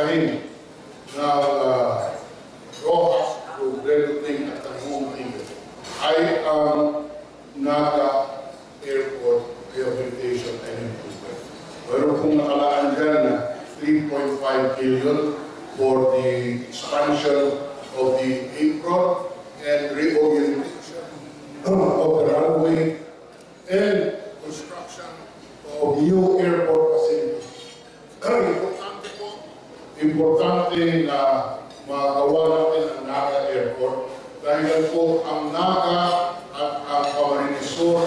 pasahin ng Rojas to Breluting at Tanghong ay ang Naga Airport Rehabilitation and Improvement. Pero kung nakalaan dyan na 3.5 billion for the expansion of the apron and reorientation of the runway and construction of new airport facilities. Importante na magawa natin ang Naga Airport dahil po ang Naga at ang Camarines Sur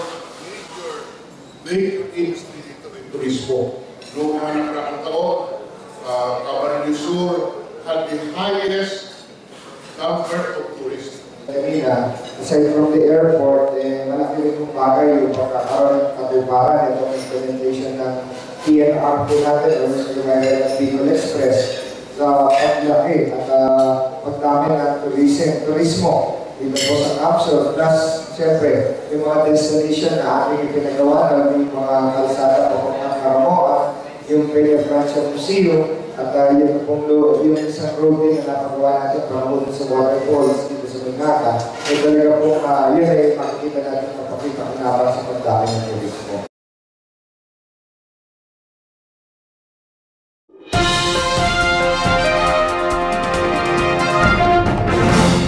major industry turismo. Noong mga nakaraang taon, Camarines Sur had the highest number of tourists. Aside from the airport, malaki rin kong bagay yung pagkakaroon ng katuparan itong implementation ng PNR po natin o mas kagaya ng Bicol Express sa paglaki at pagdami ng turismo dito po sa Capsule. Plus, siyempre, yung mga destination na ating ipinagawa na yung mga kalsada po ng Caramoa, yung Peña Francia Museum, at yung isang road din na napagawa natin para sa waterfalls dito sa Minata. Ay talaga po, yun ay makikita natin kapakita sa pagdami ng turismo.